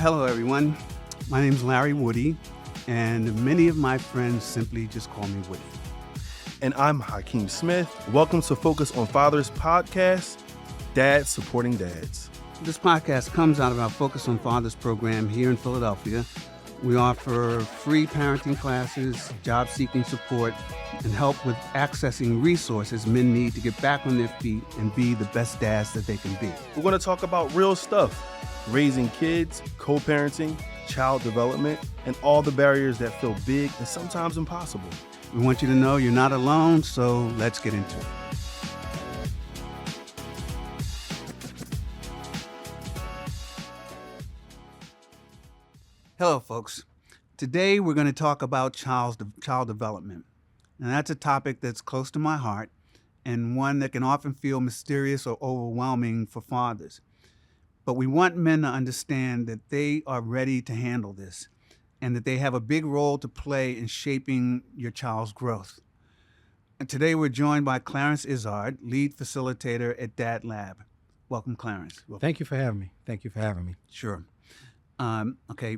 Hello, everyone. My name's Larry Woody, and many of my friends simply just call me Woody. And I'm Hakeem Smith. Welcome to Focus on Fathers podcast, Dads Supporting Dads. This podcast comes out of our Focus on Fathers program here in Philadelphia. We offer free parenting classes, job-seeking support, and help with accessing resources men need to get back on their feet and be the best dads that they can be. We're going to talk about real stuff, raising kids, co-parenting, child development, and all the barriers that feel big and sometimes impossible. We want you to know you're not alone, so let's get into it. Hello, folks. Today we're going to talk about child development. And that's a topic that's close to my heart and one that can often feel mysterious or overwhelming for fathers. But we want men to understand that they are ready to handle this and that they have a big role to play in shaping your child's growth. And today we're joined by Clarence Iszard, lead facilitator at DadLab. Welcome, Clarence. Welcome. Thank you for having me. Sure. Okay.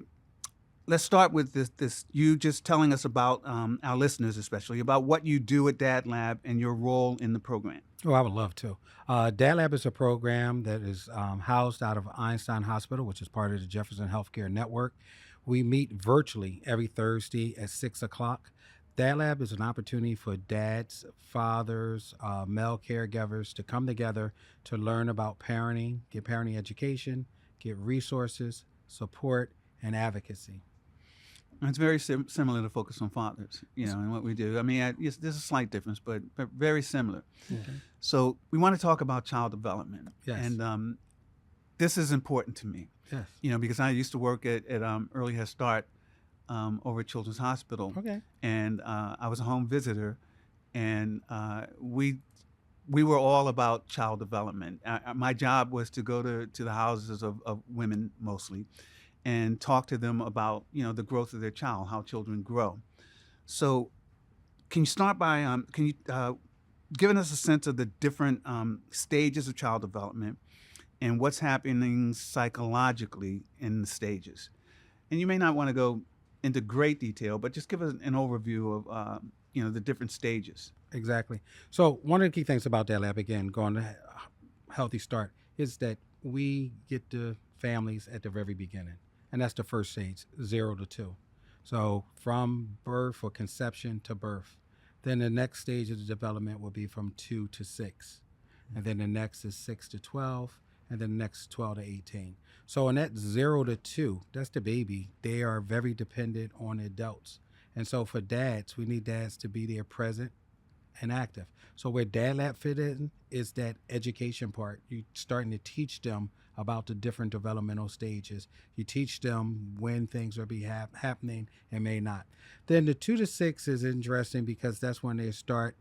Let's start with this. You just telling us about our listeners, especially about what you do at DadLab and your role in the program. Oh, I would love to. DadLab is a program that is housed out of Einstein Hospital, which is part of the Jefferson Healthcare Network. We meet virtually every Thursday at 6 o'clock. DadLab is an opportunity for dads, fathers, male caregivers to come together to learn about parenting, get parenting education, get resources, support, and advocacy. It's very similar to Focus on Fathers, and what we do. I mean, there's a slight difference, but very similar. Okay. So we want to talk about child development. Yes. And this is important to me. Yes. Because I used to work at Early Head Start over at Children's Hospital. Okay. And I was a home visitor, and we were all about child development. My job was to go to the houses of women mostly, and talk to them about the growth of their child, how children grow. So, can you start by giving us a sense of the different stages of child development and what's happening psychologically in the stages? And you may not want to go into great detail, but just give us an overview of the different stages. Exactly. So one of the key things about DadLab, again, going to Healthy Start, is that we get the families at the very beginning. And that's the first stage, 0 to 2. So from birth or conception to birth. Then the next stage of the development will be from 2 to 6. And then the next is 6 to 12. And then the next 12 to 18. So in that 0 to 2, that's the baby. They are very dependent on adults. And so for dads, we need dads to be there present and active. So where DadLab fit in is that education part. You're starting to teach them about the different developmental stages. You teach them when things are happening and may not. Then the 2 to 6 is interesting because that's when they start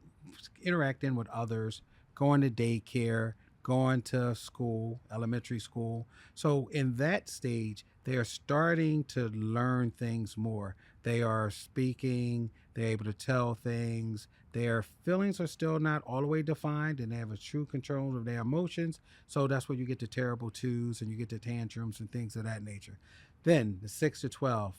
interacting with others, going to daycare, going to school, elementary school. So in that stage, they are starting to learn things more. They are speaking, they're able to tell things. Their feelings are still not all the way defined, and they have a true control of their emotions. So that's where you get the terrible twos and you get the tantrums and things of that nature. Then the 6 to 12,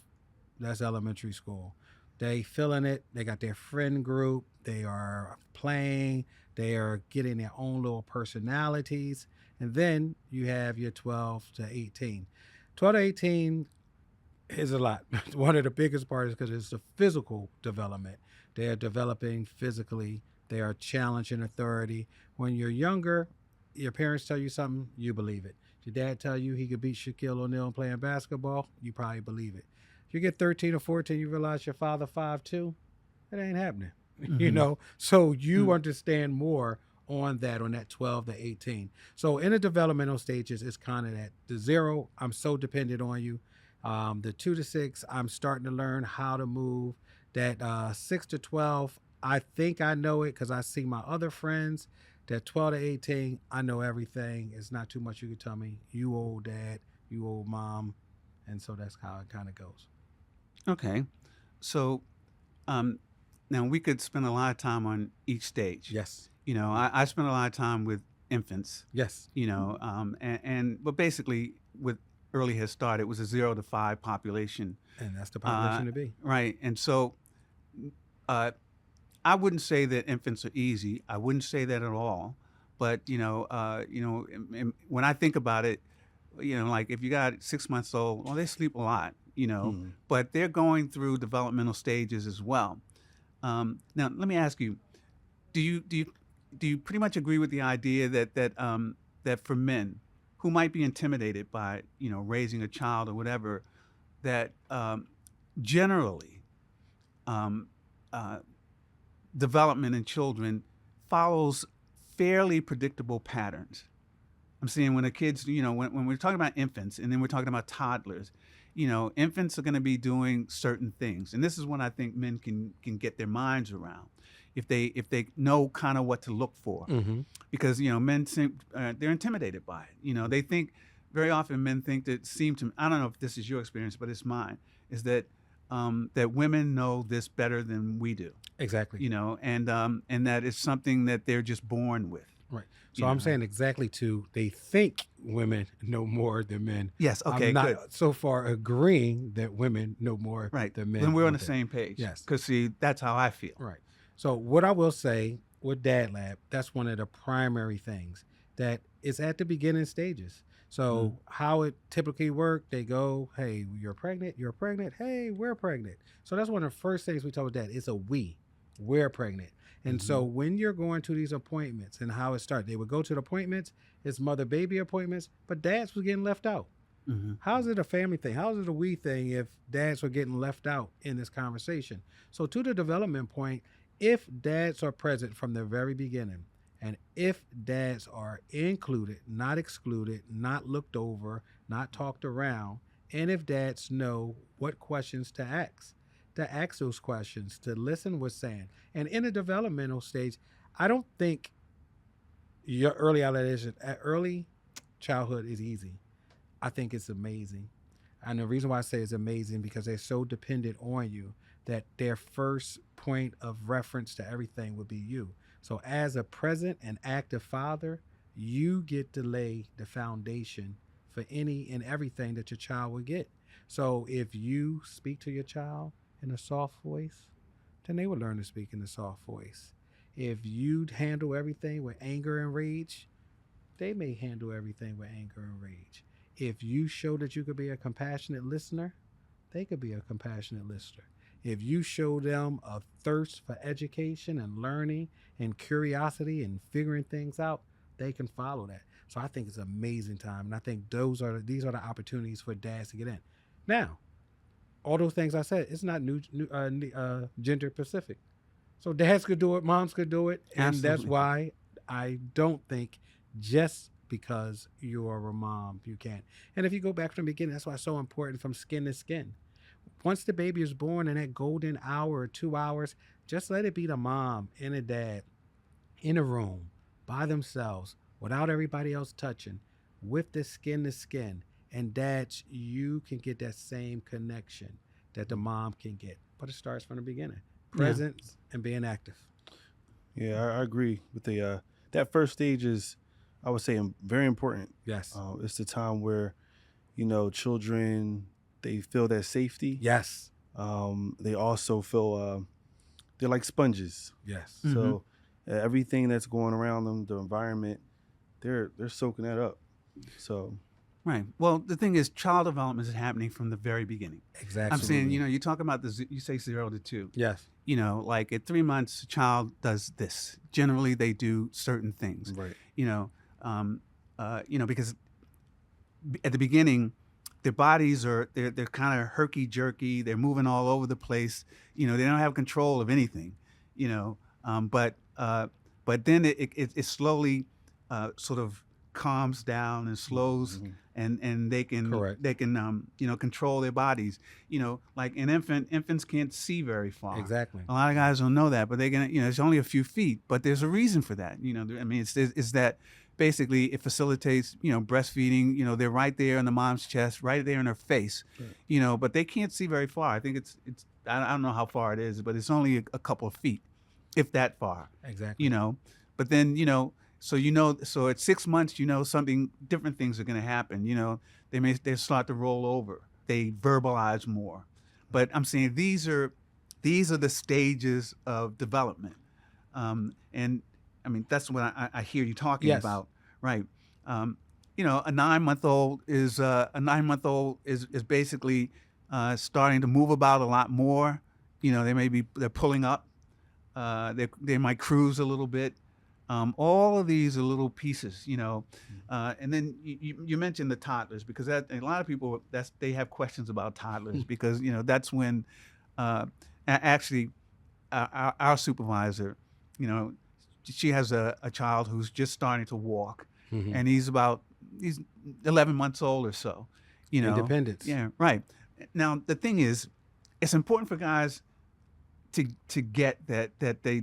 that's elementary school. They feeling it. They got their friend group. They are playing. They are getting their own little personalities. And then you have your 12 to 18. 12 to 18 is a lot. One of the biggest parts is because it's the physical development. They are developing physically. They are challenging authority. When you're younger, your parents tell you something, you believe it. Your dad tell you he could beat Shaquille O'Neal playing basketball, you probably believe it. If you get 13 or 14, you realize your father 5'2", it ain't happening. Mm-hmm. So you understand more on that 12 to 18. So in the developmental stages, it's kind of that. The 0, I'm so dependent on you. The 2 to 6, I'm starting to learn how to move. That 6 to 12, I think I know it because I see my other friends. That 12 to 18, I know everything. It's not too much you can tell me. You old dad, you old mom. And so that's how it kind of goes. Okay. So now we could spend a lot of time on each stage. Yes. I spend a lot of time with infants. Yes. But basically with early Head Start, it was a 0 to 5 population. And that's the population to be. Right. And so uh, I wouldn't say that infants are easy. I wouldn't say that at all. But, when I think about it, like if you got 6 months old, well, they sleep a lot, but they're going through developmental stages as well. Now, let me ask you, do you pretty much agree with the idea that for men who might be intimidated by, raising a child or whatever, that generally development in children follows fairly predictable patterns? I'm seeing when the kids, when we're talking about infants and then we're talking about toddlers, infants are going to be doing certain things. And this is when I think men can get their minds around if they know kind of what to look for. Mm-hmm. Because, men they're intimidated by it. They think very often men think I don't know if this is your experience, but it's mine, is that that women know this better than we do. Exactly. And that it's something that they're just born with. Right. So I'm saying exactly they think women know more than men. Yes. Okay. I'm not good. so far agreeing that women know more than men. Then we're on the same page. Yes. Because see, that's how I feel. Right. So what I will say with DadLab, that's one of the primary things that is at the beginning stages. So how it typically works, they go, hey, you're pregnant, hey, we're pregnant. So that's one of the first things we talk about that. It's a we're pregnant. And so when you're going to these appointments and how it starts, they would go to the appointments, it's mother-baby appointments, but dads was getting left out. Mm-hmm. How's it a family thing? How's it a we thing if dads were getting left out in this conversation? So to the development point, if dads are present from the very beginning, and if dads are included, not excluded, not looked over, not talked around, and if dads know what questions to ask those questions, to listen what's saying. And in a developmental stage, I don't think your early childhood is easy. I think it's amazing. And the reason why I say it's amazing because they're so dependent on you that their first point of reference to everything would be you. So as a present and active father, you get to lay the foundation for any and everything that your child will get. So if you speak to your child in a soft voice, then they will learn to speak in a soft voice. If you handle everything with anger and rage, they may handle everything with anger and rage. If you show that you could be a compassionate listener, they could be a compassionate listener. If you show them a thirst for education and learning and curiosity and figuring things out, they can follow that. So I think it's an amazing time. And I think these are the opportunities for dads to get in. Now, all those things I said, it's not gender specific. So dads could do it, moms could do it. And Absolutely. That's why I don't think just because you're a mom, you can't. And if you go back from the beginning, that's why it's so important from skin to skin. Once the baby is born in that golden hour or 2 hours, just let it be the mom and the dad in a room by themselves without everybody else touching, with the skin to skin. And dads, you can get that same connection that the mom can get. But it starts from the beginning. Presence and being active. Yeah, I agree with that first stage is, I would say, very important. Yes. It's the time where, children, they feel that safety. Yes. They also feel they're like sponges. Yes. Mm-hmm. So everything that's going around them, the environment, they're soaking that up. So. Right. Well, the thing is, child development is happening from the very beginning. Exactly. I'm saying, you talk about you say 0 to 2. Yes. Like at 3 months, a child does this. Generally, they do certain things. Right. Because at the beginning, their bodies they're kind of herky jerky. They're moving all over the place. They don't have control of anything. But then it slowly sort of calms down and slows, and they can Correct. they can control their bodies. Like an infants can't see very far. Exactly. A lot of guys don't know that, but they can. It's only a few feet, but there's a reason for that. It's that basically it facilitates breastfeeding. They're right there in the mom's chest, right there in her face. Right. But they can't see very far. I think it's I don't know how far it is, but it's only a couple of feet, if that far. Exactly. But then So so at 6 months, something different things are going to happen. They start to roll over. They verbalize more. But I'm saying these are the stages of development, and I mean that's what I hear you talking Yes. about, right? A 9-month-old is basically starting to move about a lot more. They're pulling up. They might cruise a little bit. All of these are little pieces, and then you mentioned the toddlers, because a lot of people they have questions about toddlers, because that's when actually our supervisor, she has a child who's just starting to walk, Mhm. and he's 11 months old or so. Independence. Yeah, right. Now the thing is, it's important for guys to get that they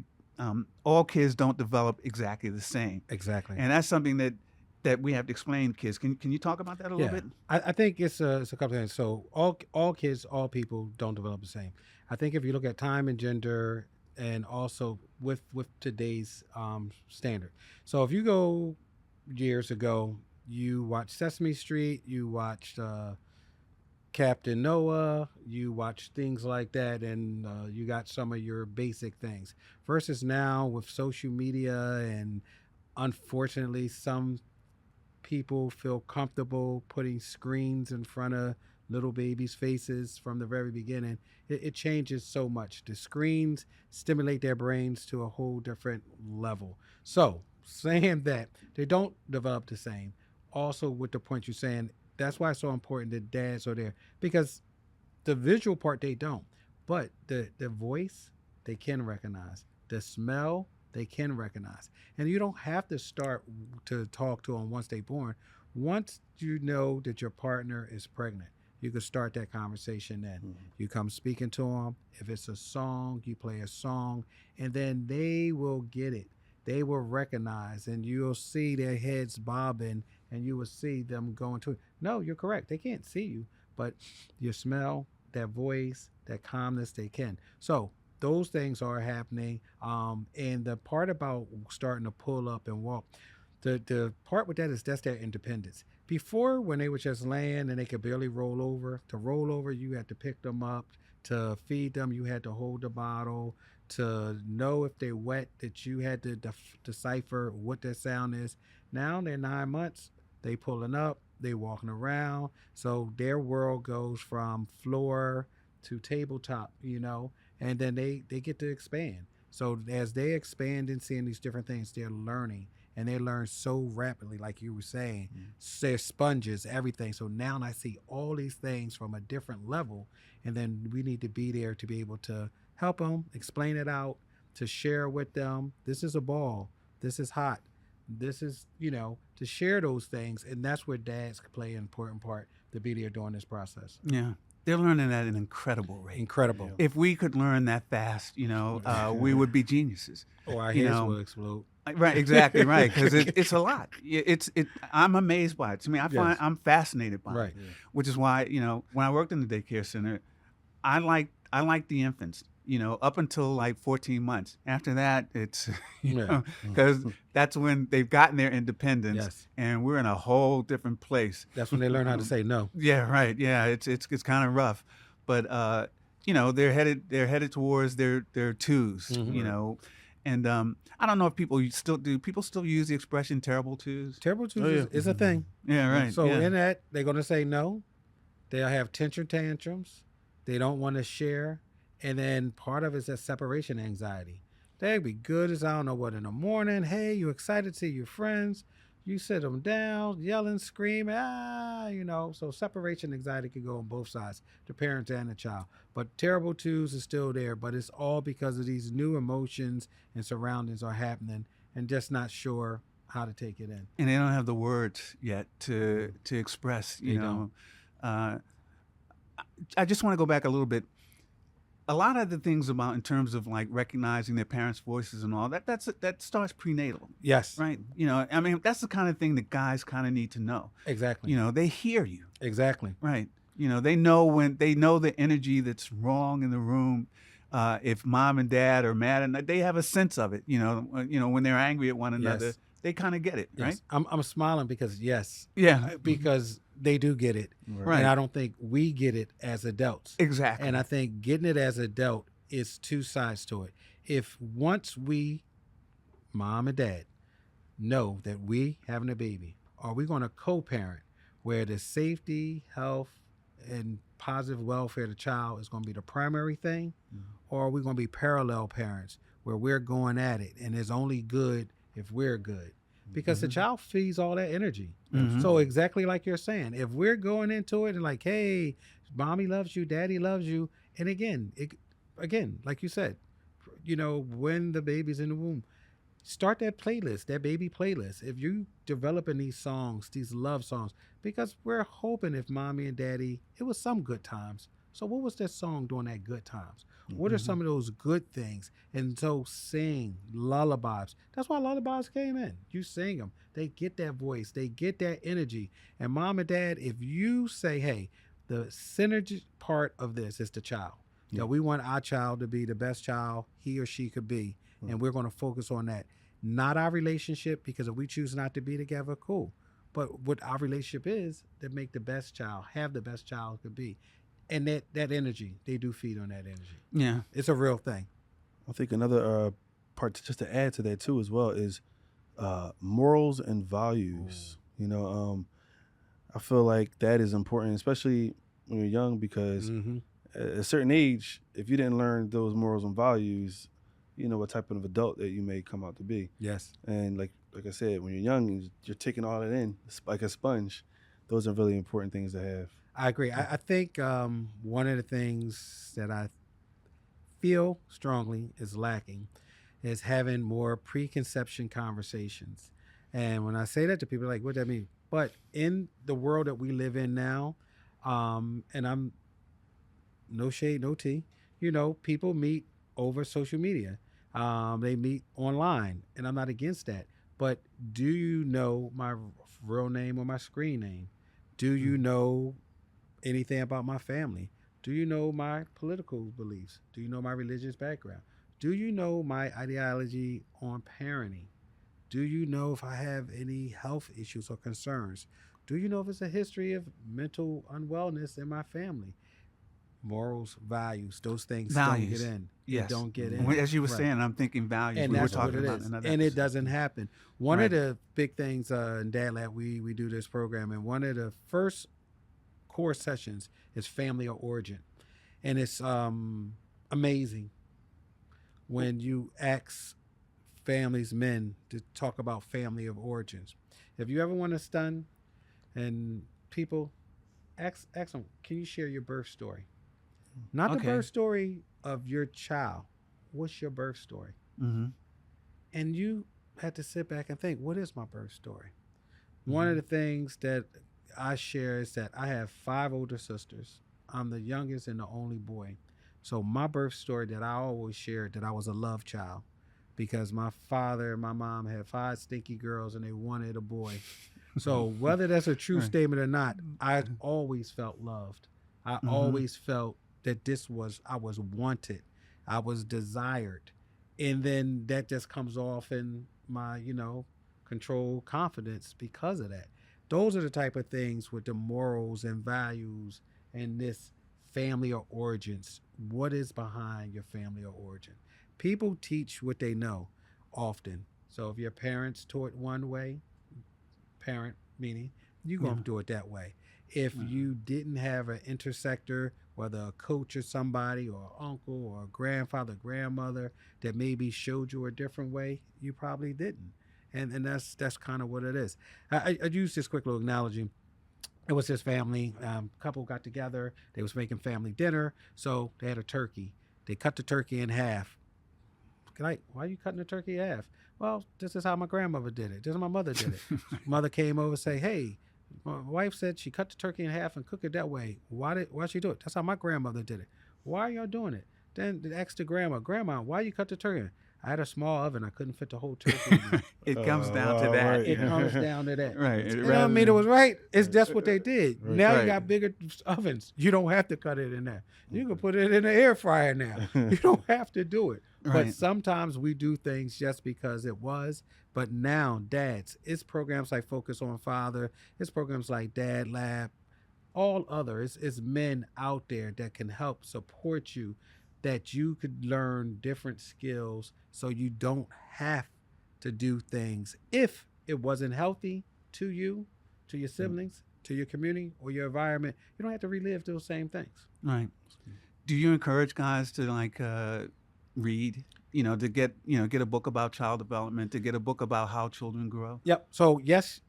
all kids don't develop exactly the same, Exactly. and that's something that we have to explain to kids. Can you talk about that a little bit? I think it's a couple things. So all kids, all people don't develop the same. I think if you look at time and gender, and also with today's standard. So if you go years ago, you watched Sesame Street, you watched Captain Noah, you watch things like that, and you got some of your basic things. Versus now with social media, and unfortunately, some people feel comfortable putting screens in front of little babies' faces from the very beginning. It changes so much. The screens stimulate their brains to a whole different level. So, saying that they don't develop the same, also with the point you're saying, that's why it's so important that dads are there, because the visual part they don't, but the voice they can recognize, the smell they can recognize, and you don't have to start to talk to them once they're born. Once you know that your partner is pregnant, you can start that conversation then. You come speaking to them. If it's a song, you play a song, and then they will get it. They will recognize, and you'll see their heads bobbing, and you will see them going to it. No, you're correct. They can't see you, but your smell, that voice, that calmness, they can. So those things are happening. And the part about starting to pull up and walk, the part with that is that's their independence. Before, when they were just laying and they could barely roll over, to roll over, you had to pick them up. To feed them, you had to hold the bottle. To know if they're wet, that you had to decipher what their sound is. Now they're 9 months, they pulling up, they walking around. So their world goes from floor to tabletop, and then they get to expand. So as they expand and seeing these different things, they're learning, and they learn so rapidly, like you were saying. They're sponges, everything. So now I see all these things from a different level, and then we need to be there to be able to help them, explain it out, to share with them. This is a ball. This is hot. This is, to share those things. And that's where dads play an important part, to be there during this process. Yeah. They're learning at an incredible rate. Incredible. If we could learn that fast, we would be geniuses. Or our You heads know, will explode. Right, exactly, right. Because it's a lot. I'm amazed by it. To me, Yes. I'm fascinated by Right. it, which is why when I worked in the daycare center, I liked the infants. Up until like 14 months. After that, it's Yeah. because that's when they've gotten their independence, Yes. and we're in a whole different place. That's when they learn how to say no. Yeah, right. Yeah, it's kind of rough, but they're headed towards their twos. Mhm. And I don't know if people still use the expression "terrible twos." Terrible twos Oh, yeah. is a thing. Yeah, right. So yeah. in that, they're going to say no. They'll have tension tantrums. They don't want to share. And then part of it is that separation anxiety. They'd be good as I don't know what in the morning. Hey, you excited to see your friends. You sit them down, yelling, screaming, So separation anxiety can go on both sides, the parents and the child. But terrible twos is still there, but it's all because of these new emotions and surroundings are happening, and just not sure how to take it in. And they don't have the words yet to express. They don't. I just want to go back a little bit. A lot of the things about in terms of like recognizing their parents' voices and all that starts prenatal, Yes. right? That's the kind of thing that guys kind of need to know. Exactly. They hear you, Exactly. right? They know when they know the energy that's wrong in the room. If mom and dad are mad, and they have a sense of it. When they're angry at one another, Yes. they kind of get it, right? Yes. I'm smiling because Yeah, because they do get it. right. And I don't think we get it as adults. Exactly. And I think getting it as adult is two sides to it. If once we, mom and dad, know that we having a baby, are we going to co-parent where the safety, health, and positive welfare of the child is going to be the primary thing, or are we going to be parallel parents where we're going at it and it's only good if we're good? Because the child feeds all that energy. So exactly like you're saying, if we're going into it and like, hey, mommy loves you, daddy loves you, and again, like you said, when the baby's in the womb, start that playlist, that baby playlist. If you developing these songs, these love songs, because we're hoping if mommy and daddy, it was some good times. So what was that song during that good times? What are some of those good things? And so sing lullabies. That's why lullabies came in. You sing them. They get that voice. They get that energy. And mom and dad, if you say, hey, the synergy part of this is the child. That we want our child to be the best child he or she could be. And we're going to focus on that. Not our relationship, because if we choose not to be together, cool. But what our relationship is, that make the best child, have the best child could be. And that energy, they do feed on that energy. Yeah. It's a real thing. I think another part just to add to that too as well is morals and values. I feel like that is important, especially when you're young, because at a certain age, if you didn't learn those morals and values, you know what type of adult that you may come out to be. Yes. And like I said, when you're young, you're taking all that in like a sponge. Those are really important things to have. I agree. I think one of the things that I feel strongly is lacking is having more preconception conversations. And when I say that to people, like, what does that mean? But in the world that we live in now, and I'm no shade, no tea, people meet over social media. They meet online, and I'm not against that. But do you know my real name or my screen name? Do you know anything about my family? Do you know my political beliefs? Do you know my religious background? Do you know my ideology on parenting? Do you know if I have any health issues or concerns? Do you know if it's a history of mental unwellness in my family? Morals, values, those things don't get in. Yes. They don't get in. As you were Right. saying, I'm thinking values. And we were that's what talking it about is. another And it episode. doesn't happen. One Right. of the big things in DadLab, we do this program, and one of the first core sessions is family of origin. And it's amazing when you ask families, men, to talk about family of origins. If you ever want to stun and people, ask them, can you share your birth story? Not the Okay. birth story of your child. What's your birth story? Mm-hmm. And you have to sit back and think, what is my birth story? One of the things that I share is that I have 5 older sisters. I'm the youngest and the only boy. So my birth story that I always shared, that I was a love child, because my father and my mom had 5 stinky girls and they wanted a boy. So whether that's a true Right. statement or not, I always felt loved. I always felt that I was wanted. I was desired. And then that just comes off in my, controlled confidence because of that. Those are the type of things with the morals and values and this family of origins. What is behind your family of origin? People teach what they know often. So if your parents taught one way, parent meaning, you're going to do it that way. If you didn't have an intersector, whether a coach or somebody or an uncle or a grandfather, grandmother that maybe showed you a different way, you probably didn't. And that's kind of what it is. I use this quick little analogy. It was this family, couple got together. They was making family dinner, so they had a turkey. They cut the turkey in half. Why are you cutting the turkey in half? Well, this is how my grandmother did it. This is how my mother did it. Mother came over and say, hey, my wife said she cut the turkey in half and cook it that way. Why she do it? That's how my grandmother did it. Why are y'all doing it? Then they asked the grandma, why you cut the turkey? I had a small oven. I couldn't fit the whole turkey in there. It comes down to wow, that. right. It comes down to that. Right. It Rather don't mean it than- was right. It's that's what they did. Right. Now Right. you got bigger ovens. You don't have to cut it in there. You can put it in the air fryer now. You don't have to do it. But Right. sometimes we do things just because it was. But now, dads, it's programs like Focus on Father. It's programs like DadLab. All other. It's men out there that can help support you, that you could learn different skills so you don't have to do things if it wasn't healthy to you, to your siblings, to your community or your environment. You don't have to relive those same things. Right. Do you encourage guys to like read? To get get a book about child development, to get a book about how children grow. Yep. So yes,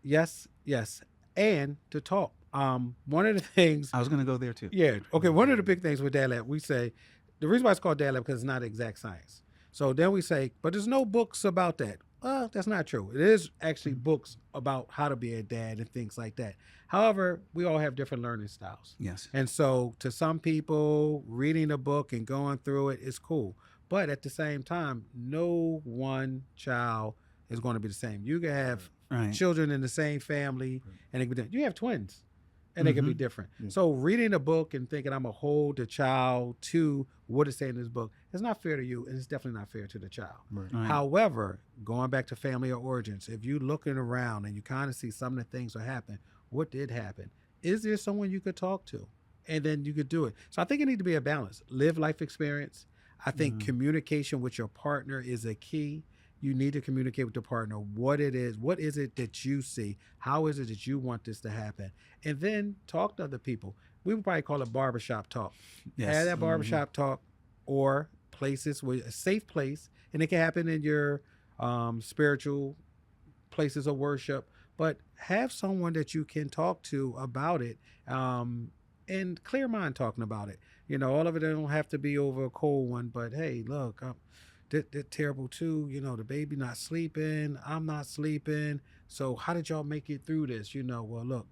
and to talk. One of the things. I was going to go there too. Yeah. Okay. One of the big things with DadLab, we say the reason why it's called DadLab because it's not exact science. So then we say, but there's no books about that. That's not true. It is actually books about how to be a dad and things like that. However, we all have different learning styles. Yes. And so to some people, reading a book and going through it is cool. But at the same time, no one child is going to be the same. You can have Right. children in the same family and they can be different. You have twins and they can be Mhm. different. Yeah. So reading a book and thinking I'm going to hold the child to what it's saying in this book is not fair to you and it's definitely not fair to the child. Right. Right. However, going back to family of origins, if you're looking around and you kind of see some of the things that happen, what did happen? Is there someone you could talk to? And then you could do it. So I think it needs to be a balance. Live life experience. I think communication with your partner is a key. You need to communicate with the partner what it is. What is it that you see? How is it that you want this to happen? And then talk to other people. We would probably call it barbershop talk. Yes. Have that barbershop talk or places where a safe place, and it can happen in your spiritual places of worship, but have someone that you can talk to about it and clear mind talking about it. All of it don't have to be over a cold one, but hey, look, they're terrible too. The baby not sleeping, I'm not sleeping. So how did y'all make it through this? Well, look,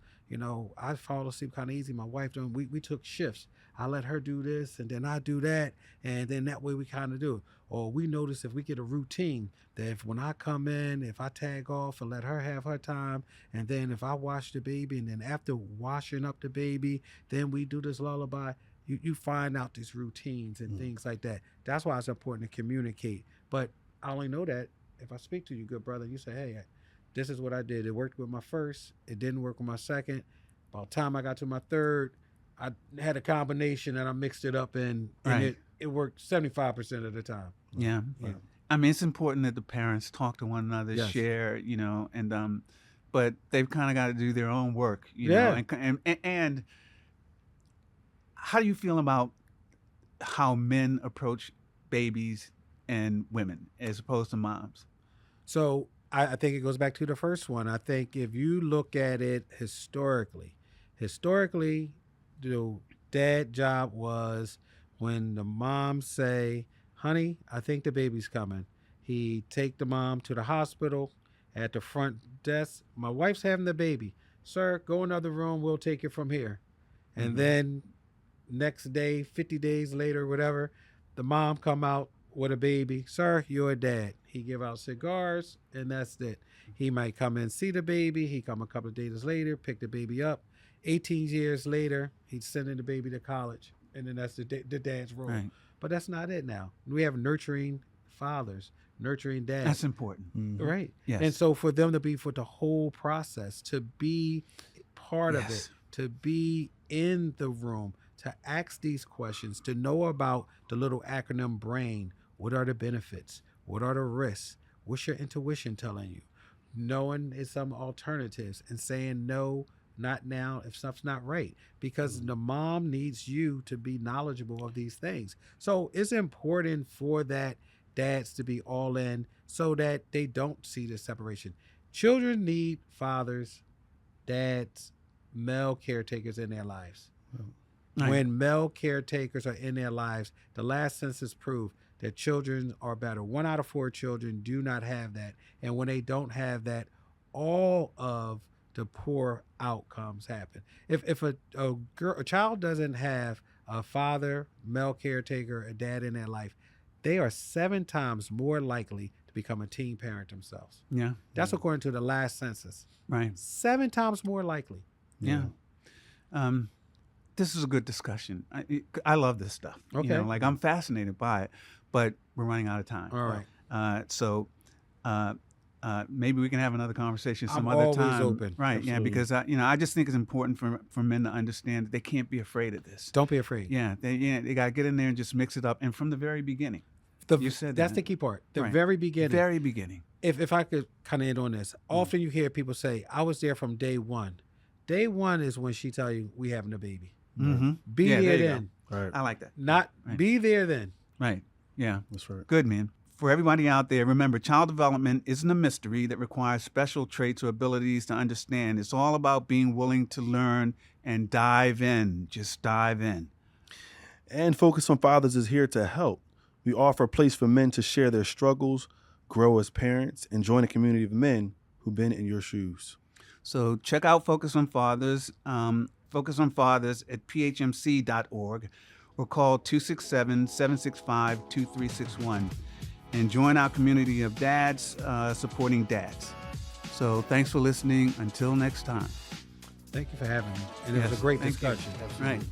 I fall asleep kind of easy. My wife don't. We took shifts. I let her do this, and then I do that, and then that way we kind of do it. Or we notice if we get a routine that if when I come in, if I tag off and let her have her time, and then if I wash the baby, and then after washing up the baby, then we do this lullaby. You find out these routines and things like that. That's why it's important to communicate. But I only know that if I speak to you, good brother, you say, hey, this is what I did. It worked with my first. It didn't work with my second. By the time I got to my third, I had a combination and I mixed it up and Right. it worked 75% of the time. Yeah. Yeah. I mean, it's important that the parents talk to one another, Yes. share, and but they've kind of got to do their own work, Yeah. and how do you feel about how men approach babies and women as opposed to moms? So I think it goes back to the first one. I think if you look at it historically, the dad job was when the mom say, honey, I think the baby's coming. He take the mom to the hospital at the front desk. My wife's having the baby. Sir, go in another room. We'll take it from here. And then next day, 50 days later, whatever, the mom come out with a baby. Sir, you're a dad. He give out cigars and that's it. He might come and see the baby. He come a couple of days later, pick the baby up. 18 years later, he's sending the baby to college. And then that's the dad's role. Right. But that's not it now. We have nurturing fathers, nurturing dads. That's important. Right. Yes. And so for them to be for the whole process, to be part of it, Yes. to be in the room, to ask these questions, to know about the little acronym BRAIN. What are the benefits? What are the risks? What's your intuition telling you? Knowing is some alternatives and saying no, not now if stuff's not right, because the mom needs you to be knowledgeable of these things. So it's important for that dads to be all in so that they don't see the separation. Children need fathers, dads, male caretakers in their lives. Right. When male caretakers are in their lives, the last census proved that children are better. 1 out of 4 children do not have that. And when they don't have that, all of the poor outcomes happen. If a child doesn't have a father, male caretaker, a dad in their life, they are 7 times more likely to become a teen parent themselves. Yeah. That's according to the last census. Right. 7 times more likely. Yeah. This is a good discussion. I love this stuff. Okay. You know, like I'm fascinated by it, but we're running out of time. All right. So maybe we can have another conversation some I'm other always time. open. Right. Absolutely. Yeah. Because I just think it's important for men to understand that they can't be afraid of this. Don't be afraid. Yeah. They got to get in there and just mix it up. And from the very beginning. You said that's that. the key part. The Right. very beginning. Very beginning. If I could kind of end on this, often you hear people say, "I was there from day one." Day one is when she tell you we having a baby. Mm-hmm. Be Yeah, there there you then. Right. I like that. Not Right. be there then. Right. Yeah. That's right. Good, man. For everybody out there, remember, child development isn't a mystery that requires special traits or abilities to understand. It's all about being willing to learn and dive in. Just dive in. And Focus on Fathers is here to help. We offer a place for men to share their struggles, grow as parents, and join a community of men who've been in your shoes. So check out Focus on Fathers, Focus on Fathers at phmc.org or call 267-765-2361 and join our community of dads supporting dads. So thanks for listening. Until next time. Thank you for having me. And it was Yes, a great thank you. discussion. Right.